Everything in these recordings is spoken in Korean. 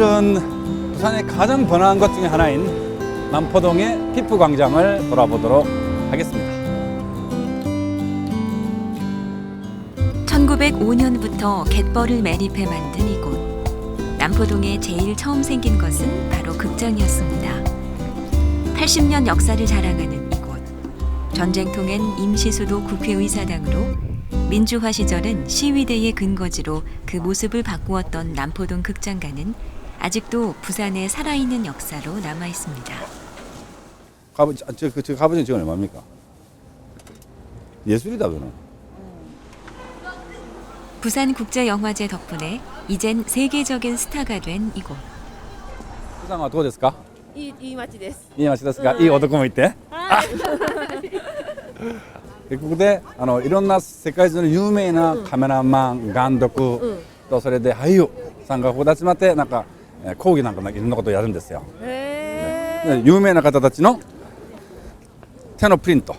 오늘은 부산의 가장 번화한 것 중에 하나인 남포동의 피프광장을 돌아보도록 하겠습니다. 1905년부터 갯벌을 매립해 만든 이곳. 남포동에 제일 처음 생긴 것은 바로 극장이었습니다. 80년 역사를 자랑하는 이곳. 전쟁통엔 임시수도 국회의사당으로, 민주화 시절은 시위대의 근거지로 그 모습을 바꾸었던 남포동 극장가는 아직도 부산의 살아있는 역사로 남아 있습니다. 저 갑오징어 지금 얼마입니까? 예술이다 그는. 부산국제영화제 덕분에 이젠 세계적인 스타가 된 이곳. 부산はどうですか? いい町です。いい町ですか? いい男もいて? ここでいろんな世界中の有名なカメラマン、監督とそれで俳優さんがここで集まってなんか講義なんかいろんなことをやるんですよ。有名な方たちの手のプリント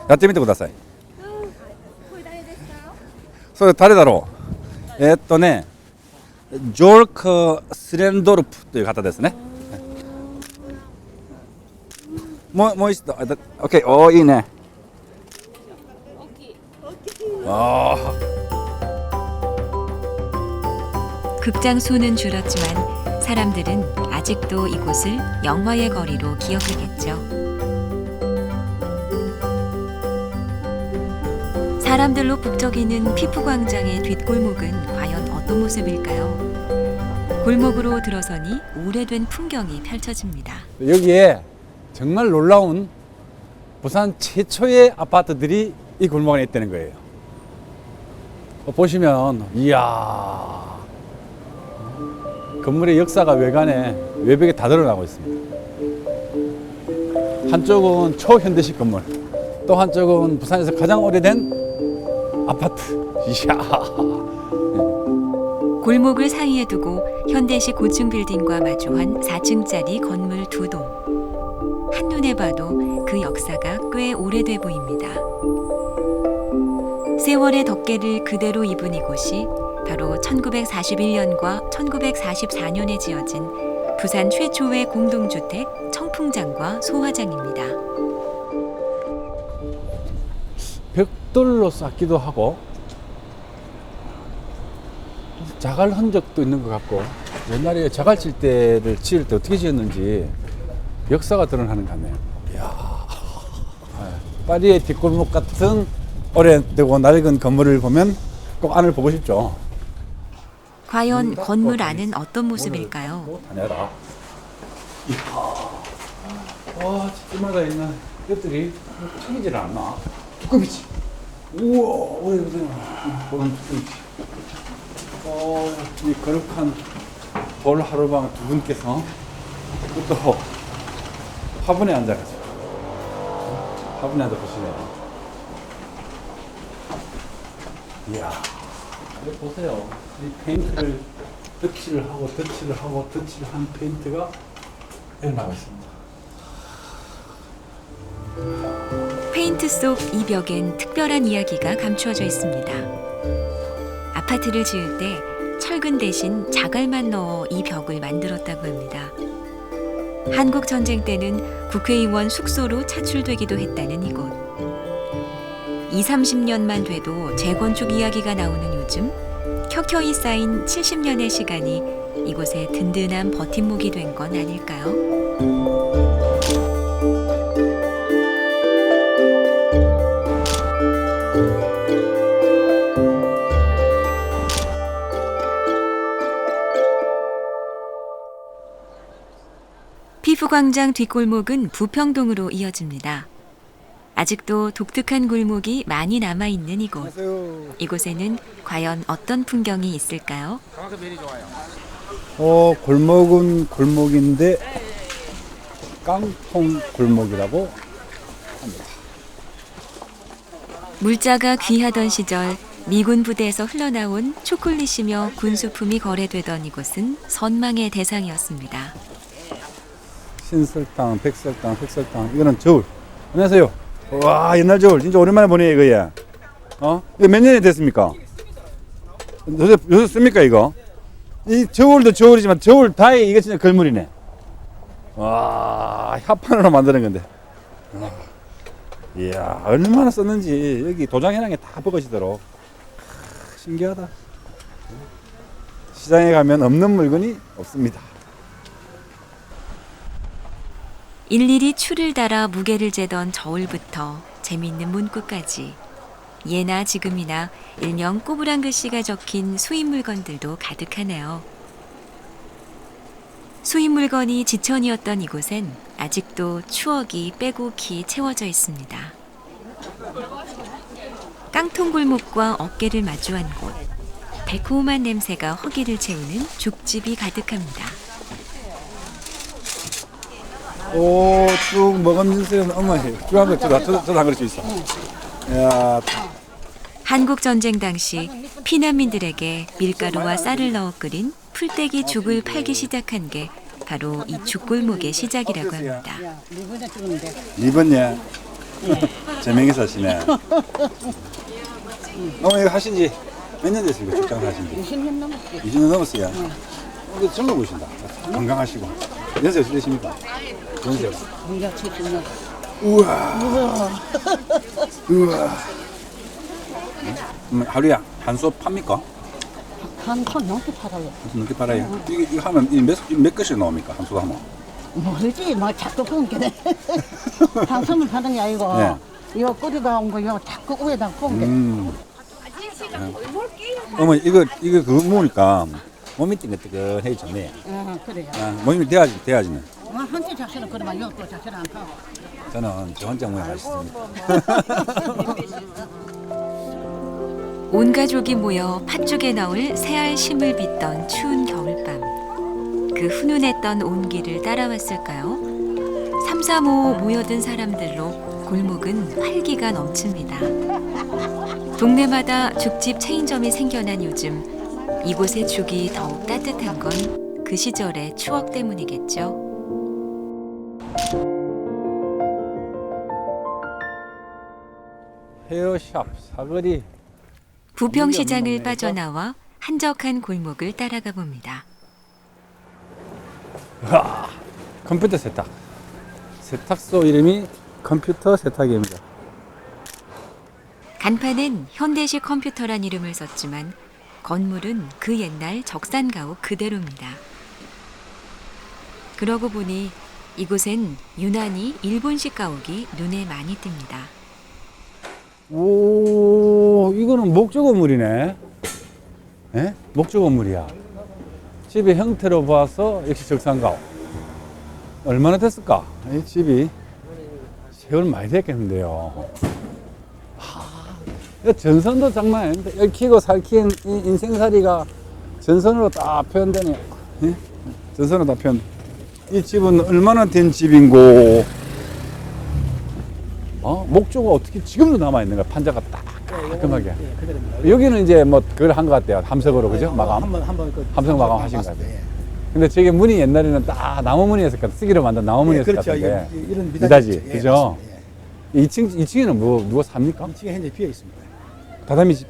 やってみてください。これ誰ですか？それ誰だろう。ジョルク・スレンドルプという方ですね。もう一度、OK、おーいいね。극장 수는 줄었지만 사람들은 아직도 이곳을 영화의 거리로 기억하겠죠. 사람들로 북적이는 피프광장의 뒷골목은 과연 어떤 모습일까요? 골목으로 들어서니 오래된 풍경이 펼쳐집니다. 여기에 정말 놀라운 부산 최초의 아파트들이 이 골목 안에 있다는 거예요. 보시면 이야, 건물의 역사가 외벽에 다 드러나고 있습니다. 한쪽은 초현대식 건물, 또 한쪽은 부산에서 가장 오래된 아파트. 이야. 골목을 사이에 두고 현대식 고층 빌딩과 마주한 4층짜리 건물 2동. 한눈에 봐도 그 역사가 꽤 오래돼 보입니다. 세월의 덮개를 그대로 입은 이곳이 바로 1941년과 1944년에 지어진 부산 최초의 공동주택 청풍장과 소화장입니다. 벽돌로 쌓기도 하고 자갈 흔적도 있는 것 같고, 옛날에 자갈칠대를 지을 때 어떻게 지었는지 역사가 드러나는 것 같네요. 이야, 파리의 뒷골목 같은 오래되고 낡은 건물을 보면 꼭 안을 보고 싶죠. 과연 건물 안은 어떤 모습일까요? 다녀라. 이야, 와, 집마다 있는 것들이 튀기질 않나? 뚜껑이지. 우와, 오래된 보는 뚜껑이지. 이 거룩한 돌 하루방 두 분께서 또 화분에 앉아가지고 화분에 앉아 보시네요. 이야, 여기 보세요. 이 페인트를 덧칠을 하고 덧칠을 한 페인트가 여기 나와 있습니다. 페인트 속 이 벽엔 특별한 이야기가 감추어져 있습니다. 아파트를 지을 때 철근 대신 자갈만 넣어 이 벽을 만들었다고 합니다. 한국 전쟁 때는 국회의원 숙소로 차출되기도 했다는 이곳. 20-30년만 돼도 재건축 이야기가 나오는 요즘, 켜켜이 쌓인 70년의 시간이 이곳에 든든한 버팀목이 된 건 아닐까요? 피프광장 뒷골목은 부평동으로 이어집니다. 아직도 독특한 골목이 많이 남아있는 이곳. 이곳에는 과연 어떤 풍경이 있을까요? 골목은 골목인데 깡통 골목이라고 합니다. 물자가 귀하던 시절 미군 부대에서 흘러나온 초콜릿이며 군수품이 거래되던 이곳은 선망의 대상이었습니다. 신설탕, 백설탕, 흑설탕, 이거는 저울. 안녕하세요. 와, 옛날 저울 진짜 오랜만에 보네 이거야. 이거 몇 년이 됐습니까? 요새 씁니까 이거? 이 저울도 저울이지만 저울 다에 이게 진짜 걸물이네. 와, 합판으로 만드는 건데. 와, 이야, 얼마나 썼는지 여기 도장해놓은 게 다 버거지도록. 신기하다. 시장에 가면 없는 물건이 없습니다. 일일이 추를 달아 무게를 재던 저울부터 재미있는 문구까지 예나 지금이나 일명 꼬부랑 글씨가 적힌 수입 물건들도 가득하네요. 수입 물건이 지천이었던 이곳엔 아직도 추억이 빼곡히 채워져 있습니다. 깡통 골목과 어깨를 마주한 곳, 달콤한 냄새가 허기를 채우는 죽집이 가득합니다. 오, 쭉 먹으면서 어머, 쭉 한번 저도 한 그릇 좀 있어. 야, 한국 전쟁 당시 피난민들에게 밀가루와 쌀을 넣어 끓인 풀떼기 죽을 팔기 시작한 게 바로 이 죽골목의 시작이라고 합니다. 이번에 제명이 사시네. 어머, 이거 하신 지 몇 년 됐습니까? 직장 하신 지? 20년 넘었지. 20년 넘었어요. 이거 젊어 보이신다. 건강하시고. 연세 어떻게 되십니까? 연세. 우리가 70년. 우와. 우와. 하루에 한 수업 팝니까? 한톤 넘게 팔아요. 무슨 넘게 팔아요? 이거 하면 몇 개씩 나옵니까? 한 수업 하면? 뭐지? 뭐 자꾸 끊기네. 방송을 하는 게 아니고 네. 이거 끓이다 온 거 이거 자꾸 위에다 끊게. 어머, 이거 그거 먹으니까 몸이 뜨끈뜨끈해 좋네. 그래요. 아, 몸이 돼야지네. 한치 자체는 그러면 이것도 자체는 안 타고. 저는 저 혼자 먹으면 맛있습니다. 온 가족이 모여 팥죽에 넣을 새알 심을 빚던 추운 겨울밤. 그 훈훈했던 온기를 따라왔을까요? 3, 4, 5 모여든 사람들로 골목은 활기가 넘칩니다. 동네마다 죽집 체인점이 생겨난 요즘 이곳의 죽이 더욱 따뜻한 건 그 시절의 추억 때문이겠죠. 헤어샵, 사거리. 부평시장을 빠져나와 한적한 골목을 따라가 봅니다. 와, 컴퓨터 세탁. 세탁소 이름이 컴퓨터 세탁입니다. 간판엔 현대식 컴퓨터란 이름을 썼지만 건물은 그 옛날 적산가옥 그대로입니다. 그러고 보니 이곳엔 유난히 일본식 가옥이 눈에 많이 띕니다. 오, 이거는 목조 건물이네. 예? 목조 건물이야. 집의 형태로 봐서 역시 적산가옥. 얼마나 됐을까? 이 집이 세월 많이 됐겠는데요. 전선도 장난 아닌데 얽히고 살킨 이 인생살이가 전선으로 딱 표현되네. 예? 전선으로 다 표현. 이 집은 얼마나 된 집인고. 목조가 어떻게 지금도 남아 있는 거야? 판자가 딱 깔끔하게. 여기는 이제 뭐 그걸 한 것 같아요. 함석으로 그죠? 마감. 함석 마감 하신 것 같아요. 근데 저게 문이 옛날에는 딱 나무 문이었을 것 같아. 쓰기로 만든 나무 문이었을 것 같은데. 이런 미닫이, 그죠? 2층에는 누가 삽니까? 2층에 현재 비어 있습니다.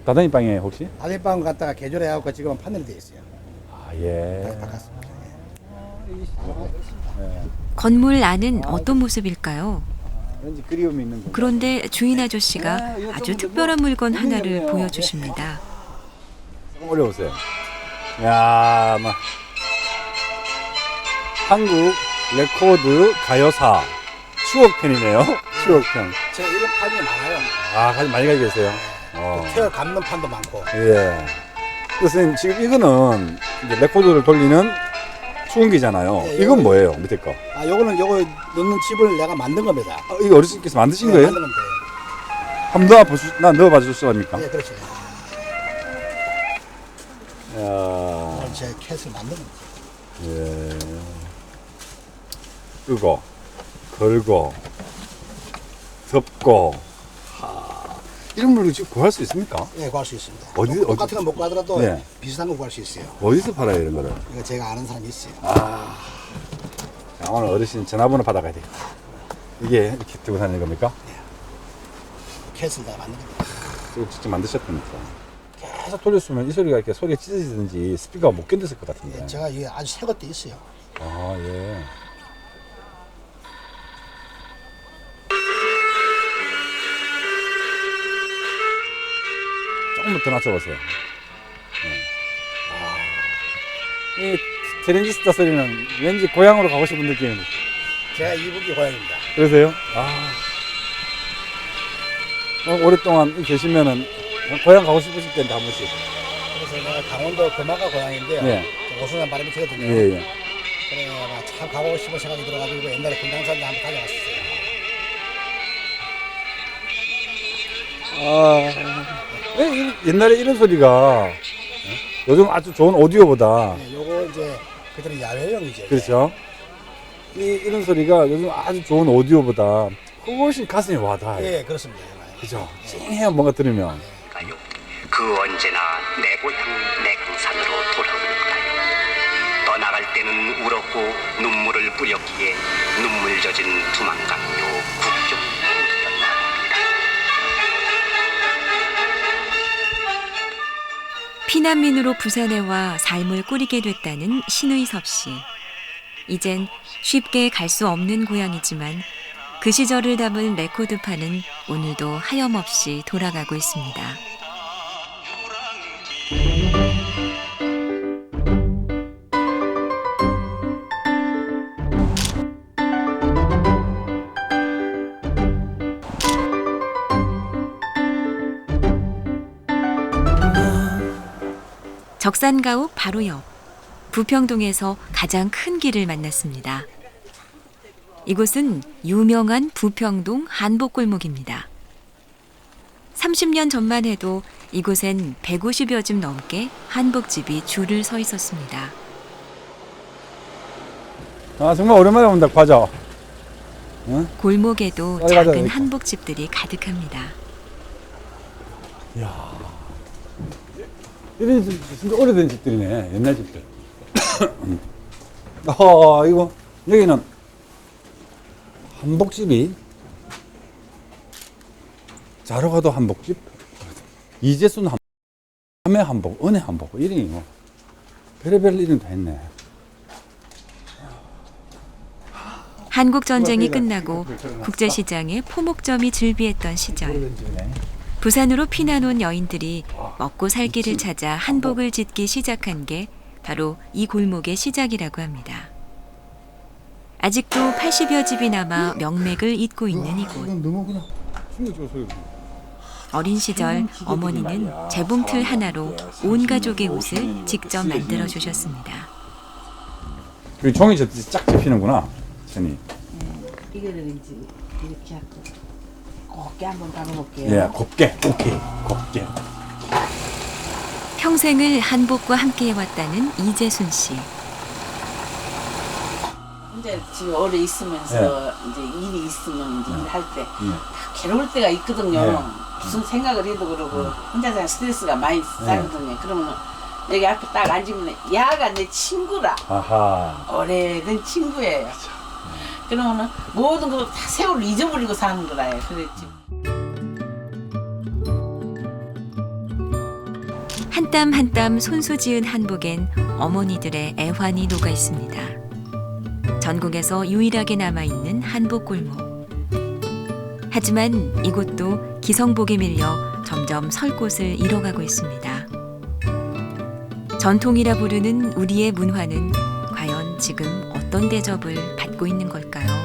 다다미 방에 혹시? 아랫방 갖다가 개조해갖고 지금은 판넬이 되어 있어요. 아, 예. 바꿨습니다. 건물 안은 어떤 모습일까요? 왠지 그리움이 있는 거. 그런데 주인 아저씨가 아주 특별한 물건 하나를 보여주십니다. 조금 올려보세요. 야, 막 한국 레코드 가요사 추억편이네요. 추억편. 제가 이런 판이 많아요. 아, 가지 많이 가지고 계세요. 태어 감는 판도 많고. 예. 선생님, 지금 이거는 이제 레코드를 돌리는 수건기잖아요. 예, 이건 뭐예요, 밑에 거? 아, 요거는 요거 넣는 칩을 내가 만든 겁니다. 이거 어르신께서 만드신 네, 거예요? 만든 겁니다. 한번 넣어봐 주시랍니까? 예, 그렇죠. 야, 오늘 제 캣을 만든 겁니다. 예. 끄고, 걸고, 덮고. 이런 물건 지금 구할 수 있습니까? 예, 구할 수 있습니다. 어디- 똑같은 건 못 구하더라도 네. 비슷한 거 구할 수 있어요. 어디서 팔아요, 이런 거를? 이거 제가 아는 사람이 있어요. 자, 오늘 어르신 전화번호 받아가야 돼요. 이게 이렇게 들고 다니는 겁니까? 캣을 다 만든 겁니다. 이거 직접 만드셨답니까? 계속 돌렸으면 이 소리가 이렇게 소리가 찢어지든지 스피커가 못 견뎠을 것 같은데. 제가 이게 아주 새 것도 있어요. 아, 예. 조금만 더 낮춰보세요. 네. 이 트랜지스터 소리는 왠지 고향으로 가고 싶은 느낌이. 제가 이북이 고향입니다. 그러세요? 아. 오랫동안 계시면은 고향 가고 싶으실 텐데 한 번씩. 그래서 내가 강원도 금화가 고향인데요. 예. 오순한 바람이 들거든요. 예, 예. 그래 참 가보고 싶은 생각이 들어가지고 옛날에 금강산도 한번 다녀왔었어요. 옛날에 이런 소리가 요즘 아주 좋은 오디오보다 네, 요거 이제 그들은 야외용이죠. 그렇죠. 이런 소리가 요즘 아주 좋은 오디오보다 훨씬 가슴이 와닿아요. 예, 그렇습니다. 그죠? 찡해요, 뭔가 들으면. 그 언제나 내 고향 내 강산으로 돌아오는가요. 떠나갈 때는 울었고 눈물을 뿌렸기에 눈물 젖은 두만강도 국경이었답니다. 피난민으로 부산에 와 삶을 꾸리게 됐다는 신의섭 씨. 이젠 쉽게 갈 수 없는 고향이지만 그 시절을 담은 레코드판은 오늘도 하염없이 돌아가고 있습니다. 적산가옥 바로 옆 부평동에서 가장 큰 길을 만났습니다. 이곳은 유명한 부평동 한복골목입니다. 30년 전만 해도 이곳엔 150여 집 넘게 한복집이 줄을 서 있었습니다. 아, 정말 오랜만에 온다, 과자. 응? 골목에도 빨리 가자, 작은 여기. 한복집들이 가득합니다. 이런 집 진짜 오래된 집들이네, 옛날 집들. 이거, 여기는 한복집이, 자로가도 한복집, 이재순 한복, 함의 한복, 은혜 한복, 이름이 뭐, 별의별 이름 다 했네. 한국 전쟁이 끝나고 국제시장에 포목점이 즐비했던 시절, 오래된 집이네. 부산으로 피난 온 여인들이 먹고 살 길을 찾아 한복을 짓기 시작한 게 바로 이 골목의 시작이라고 합니다. 아직도 80여 집이 남아 명맥을 잇고 있는 이곳. 이건 너무 그냥 충격적인 소리. 어린 시절 어머니는 재봉틀 하나로 온 가족의 옷을 직접 만들어 주셨습니다. 그 종이 쫙 접히는구나, 천이. 이거를 이제 이렇게 하고 곱게 한번 박아볼게요. 예, 곱게, 오케이, 곱게. 평생을 한복과 함께 해왔다는 이재순 씨. 이제 지금 오래 있으면서 이제 일이 있으면 이제 일할 때 다 괴로울 때가 있거든요. 무슨 생각을 해도 그러고 혼자 서 스트레스가 많이 쌓이거든요. 그러면 여기 앞에 딱 앉으면 야가 내 친구라. 아하. 오래된 친구예요. 그러면은 모든 거 다 세월을 잊어버리고 사는 거라요. 그랬지. 한 땀 한 땀 손수 지은 한복엔 어머니들의 애환이 녹아 있습니다. 전국에서 유일하게 남아있는 한복 골목. 하지만 이곳도 기성복에 밀려 점점 설 곳을 잃어가고 있습니다. 전통이라 부르는 우리의 문화는 과연 지금 어떤 대접을 받고 있는 걸까요?